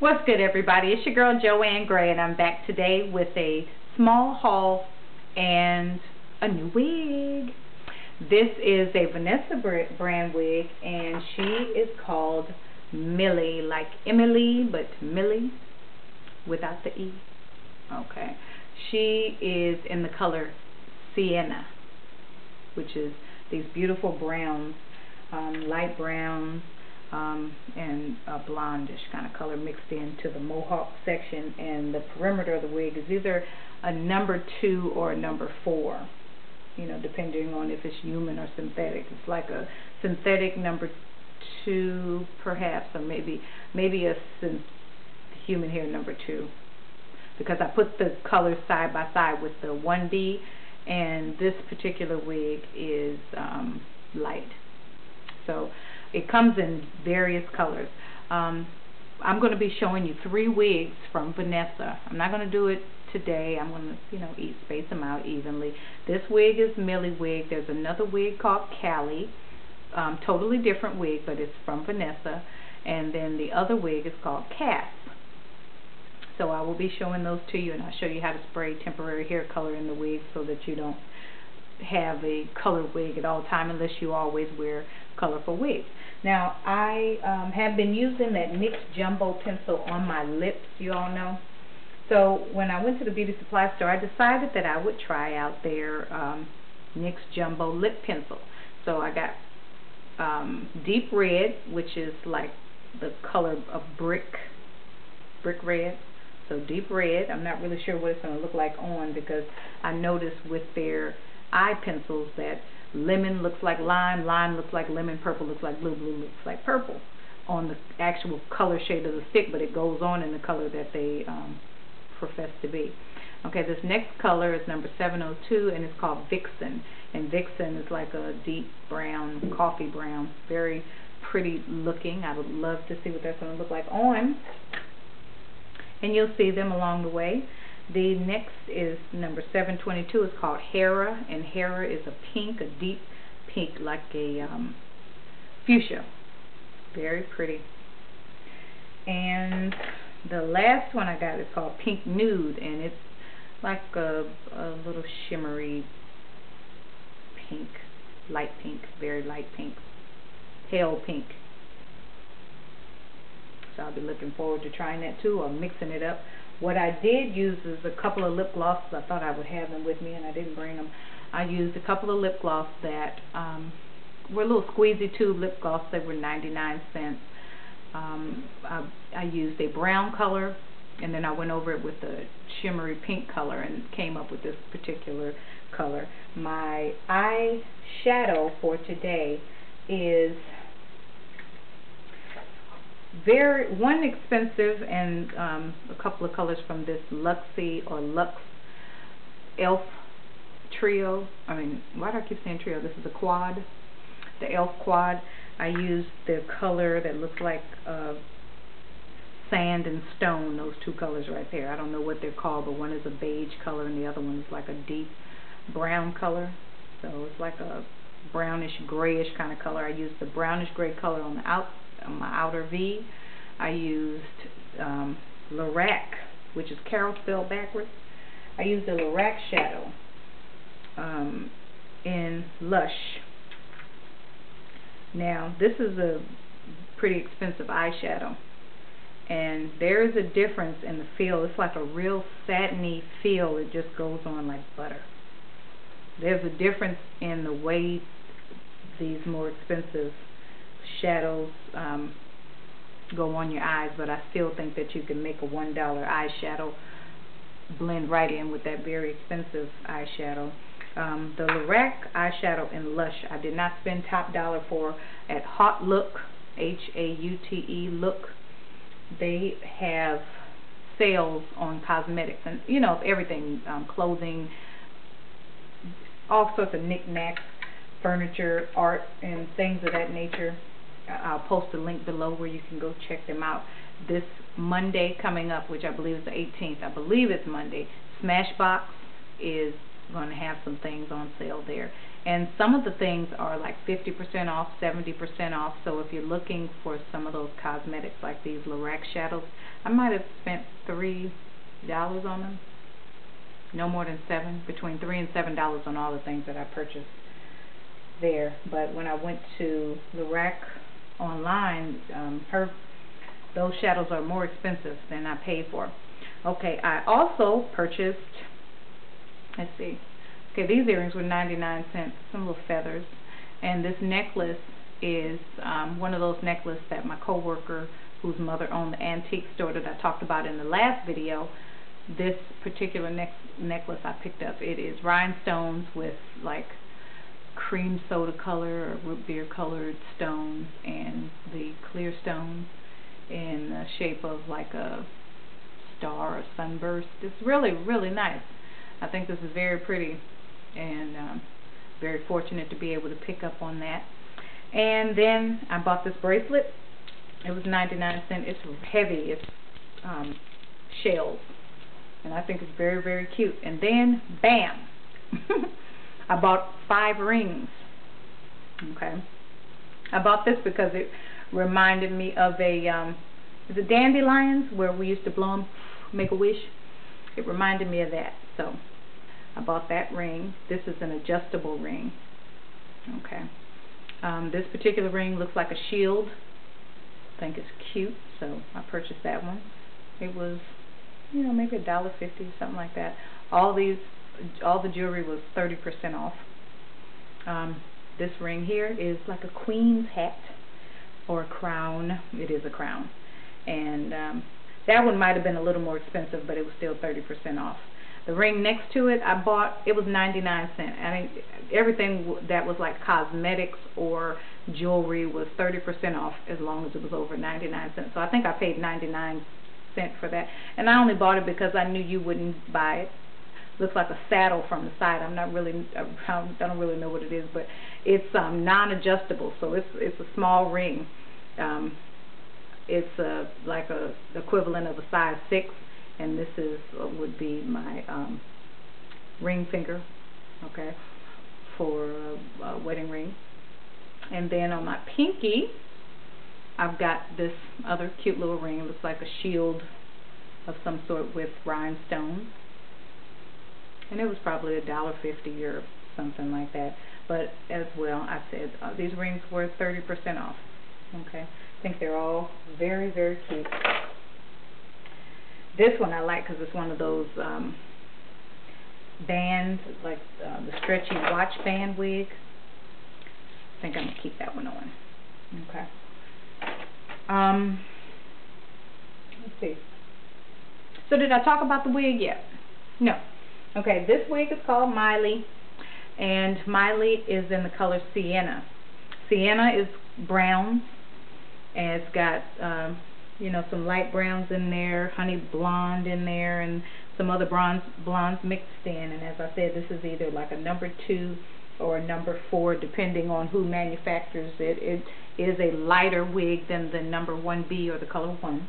What's good, everybody? It's your girl JoAnnGray, and I'm back today with a small haul and a new wig. This is a Vanessa brand wig, and she is called MILY, like Emily, but Millie without the E. Okay. She is in the color Sienna, which is these beautiful browns, light browns, and a blondish kind of color mixed into the mohawk section, and the perimeter of the wig is either a number 2 or a number 4, you know, depending on if it's human or synthetic. It's like a synthetic number 2 perhaps, or maybe a human hair number 2, because I put the colors side by side with the 1B, and this particular wig is light. So it comes in various colors. I'm going to be showing you 3 wigs from Vanessa. I'm not going to do it today. I'm going to, space them out evenly. This wig is Millie wig. There's another wig called Callie. Totally different wig, but it's from Vanessa. And then the other wig is called Cass. So I will be showing those to you, and I'll show you how to spray temporary hair color in the wig so that you don't have a colored wig at all time, unless you always wear colorful wigs. Now, I have been using that NYX Jumbo pencil on my lips, you all know. So when I went to the beauty supply store, I decided that I would try out their NYX Jumbo lip pencil. So I got deep red, which is like the color of brick red. So deep red. I'm not really sure what it's going to look like on, because I noticed with their eye pencils that lemon looks like lime, lime looks like lemon, purple looks like blue, blue looks like purple on the actual color shade of the stick, but it goes on in the color that they profess to be. Okay, this next color is number 702, and it's called Vixen. And Vixen is like a deep brown, coffee brown, very pretty looking. I would love to see what that's going to look like on, and you'll see them along the way. The next is number 722. It's called Hera, and Hera is a pink, a deep pink, like a fuchsia. Very pretty. And the last one I got is called Pink Nude, and it's like a little shimmery pink, light pink, very light pink, pale pink. So I'll be looking forward to trying that too, or mixing it up. What I did use is a couple of lip glosses. I thought I would have them with me, and I didn't bring them. I used a couple of lip gloss that were little squeezy tube lip gloss. They were 99 cents. I used a brown color, and then I went over it with a shimmery pink color and came up with this particular color. My eyeshadow for today is one expensive, and a couple of colors from this Luxie or Lux Elf trio. I mean, why do I keep saying trio? This is a quad, the Elf quad. I used the color that looks like sand and stone, those two colors right there. I don't know what they're called, but one is a beige color and the other one is like a deep brown color. So it's like a brownish grayish kind of color. I used the brownish gray color on my outer V. I used Lorac, which is Carol spelled backwards. I used the Lorac shadow in Lush. Now, this is a pretty expensive eyeshadow, and there is a difference in the feel. It's like a real satiny feel. It just goes on like butter. There's a difference in the way these more expensive shadows go on your eyes, but I still think that you can make a $1 eyeshadow blend right in with that very expensive eyeshadow. The Lorac eyeshadow in Lush, I did not spend top dollar for. At Hot Look, H-A-U-T-E Look, they have sales on cosmetics and everything, clothing, all sorts of knickknacks, furniture, art, and things of that nature. I'll post a link below where you can go check them out. This Monday coming up, which I believe is the 18th, I believe it's Monday, Smashbox is going to have some things on sale there. And some of the things are like 50% off, 70% off. So if you're looking for some of those cosmetics like these Lorac shadows, I might have spent $3 on them. No more than $7, between $3 and $7 on all the things that I purchased there. But when I went to the rack online, those shadows are more expensive than I paid for. Okay, I also purchased, let's see, okay, these earrings were 99 cents, some little feathers, and this necklace is one of those necklaces that my coworker, whose mother owned the antique store that I talked about in the last video. This particular necklace I picked up. It is rhinestones with like cream soda color or root beer colored stones, and the clear stones in the shape of like a star or sunburst. It's really, really nice. I think this is very pretty, and very fortunate to be able to pick up on that. And then I bought this bracelet. It was 99 cents. It's heavy. It's shells. And I think it's very, very cute. And then, bam! I bought 5 rings. Okay. I bought this because it reminded me of a, is it dandelions, where we used to blow them, make a wish? It reminded me of that. So, I bought that ring. This is an adjustable ring. Okay. This particular ring looks like a shield. I think it's cute, so I purchased that one. It was, you know, maybe $1.50, something like that. All the jewelry was 30% off. This ring here is like a queen's hat or a crown. It is a crown, and that one might have been a little more expensive, but it was still 30% off. The ring next to it, I bought, it was 99 cents. I mean, everything that was like cosmetics or jewelry was 30% off as long as it was over 99 cents. So I think I paid 99 cents for that. And I only bought it because I knew you wouldn't buy it. Looks like a saddle from the side. I don't really know what it is, but it's non-adjustable, so it's a small ring. It's like a equivalent of a size 6. And this is would be my ring finger, okay, for a wedding ring. And then on my pinky, I've got this other cute little ring. It looks like a shield of some sort with rhinestones. And it was probably $1.50 or something like that. But as well, I said these rings were 30% off. Okay, I think they're all very, very cute. This one I like because it's one of those bands, like the stretchy watch band wig. I think I'm going to keep that one on. Okay. Let's see. So did I talk about the wig yet? No. Okay, this wig is called MILY, and MILY is in the color Sienna. Sienna is brown, and it's got you know, some light browns in there, honey blonde in there, and some other blondes mixed in. And as I said, this is either like a number 2 or a number 4, depending on who manufactures it. It is a lighter wig than the number 1B or the color 1.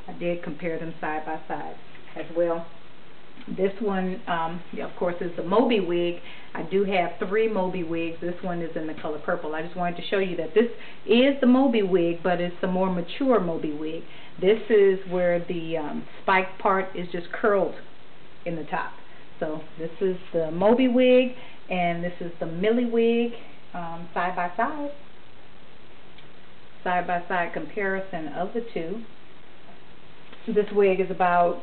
I did compare them side by side as well. This one, of course, is the Moby wig. I do have 3 Moby wigs. This one is in the color purple. I just wanted to show you that this is the Moby wig, but it's a more mature Moby wig. This is where the spike part is just curled in the top. So this is the Moby wig, and this is the MILY wig, side by side. Side by side comparison of the two. This wig is about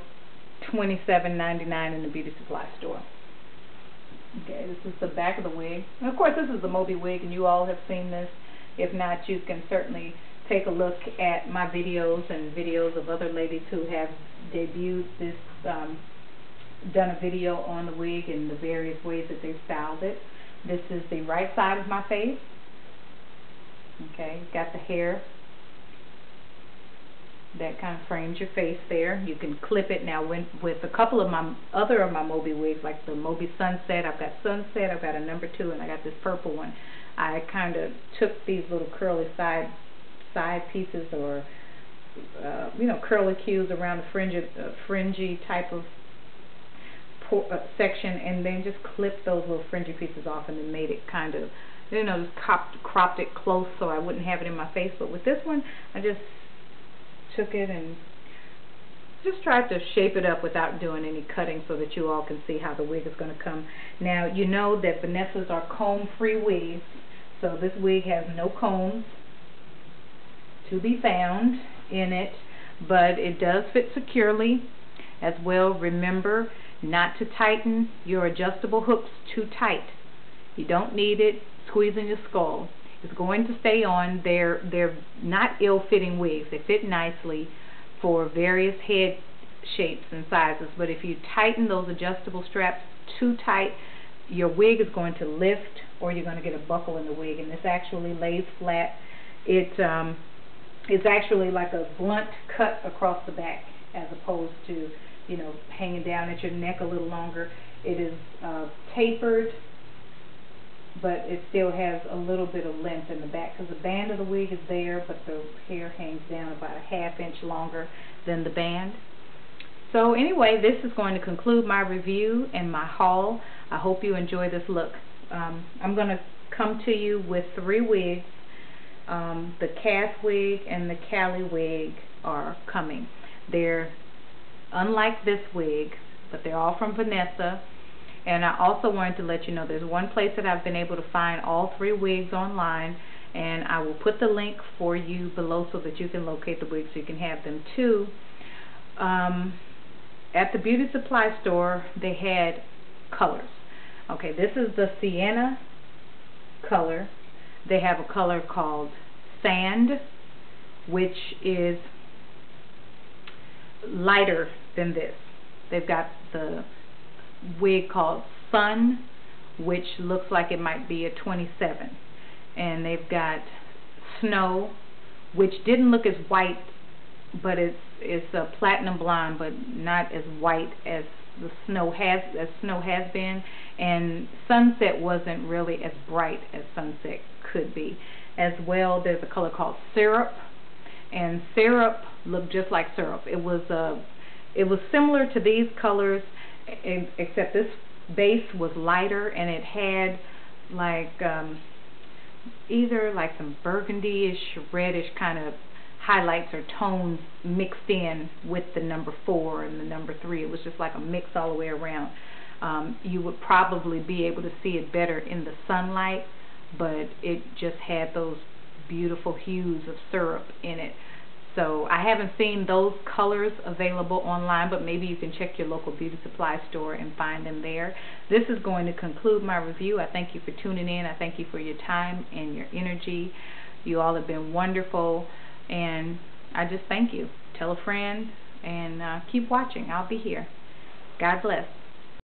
$27.99 in the beauty supply store. Okay, this is the back of the wig. And of course, this is the Moby wig, and you all have seen this. If not, you can certainly take a look at my videos and videos of other ladies who have debuted this, done a video on the wig and the various ways that they've styled it. This is the right side of my face. Okay, got the hair that kind of frames your face there. You can clip it now with a couple of my Moby wigs, like the Moby Sunset. I've got Sunset, I've got a number 2, and I got this purple one. I kind of took these little curly side pieces, or you know, curlicues around the fringy type of section, and then just clipped those little fringy pieces off, and then made it kind of, you know, just cropped it close so I wouldn't have it in my face. But with this one, I just took it and just tried to shape it up without doing any cutting so that you all can see how the wig is going to come. Now, you know that Vanessa's are comb-free wigs, so this wig has no combs to be found in it, but it does fit securely as well. Remember not to tighten your adjustable hooks too tight. You don't need it squeezing your skull. It's going to stay on. They're not ill-fitting wigs. They fit nicely for various head shapes and sizes, but if you tighten those adjustable straps too tight, your wig is going to lift, or you're going to get a buckle in the wig. And this actually lays flat. It's actually like a blunt cut across the back, as opposed to, you know, hanging down at your neck a little longer. It is tapered, but it still has a little bit of length in the back, because the band of the wig is there, but the hair hangs down about a ½ inch longer than the band. So anyway, this is going to conclude my review and my haul. I hope you enjoy this look. I'm going to come to you with 3 wigs. The Cass wig and the Cali wig are coming. They're unlike this wig, but they're all from Vanessa. And I also wanted to let you know there's one place that I've been able to find all 3 wigs online, and I will put the link for you below so that you can locate the wigs so you can have them too. At the beauty supply store, they had colors. Okay, this is the sienna color. They have a color called sand, which is lighter than this. They've got the wig called sun, which looks like it might be a 27, and they've got snow, which didn't look as white, but it's a platinum blonde, but not as white as the snow has been. And sunset wasn't really as bright as sunset could be. As well, there's a color called syrup, and syrup looked just like syrup. It was similar to these colors, except this base was lighter, and it had like either like some burgundy-ish, reddish kind of highlights or tones mixed in with the number 4 and the number 3. It was just like a mix all the way around. You would probably be able to see it better in the sunlight, but it just had those beautiful hues of syrup in it. So I haven't seen those colors available online, but maybe you can check your local beauty supply store and find them there. This is going to conclude my review. I thank you for tuning in. I thank you for your time and your energy. You all have been wonderful, and I just thank you. Tell a friend, and keep watching. I'll be here. God bless.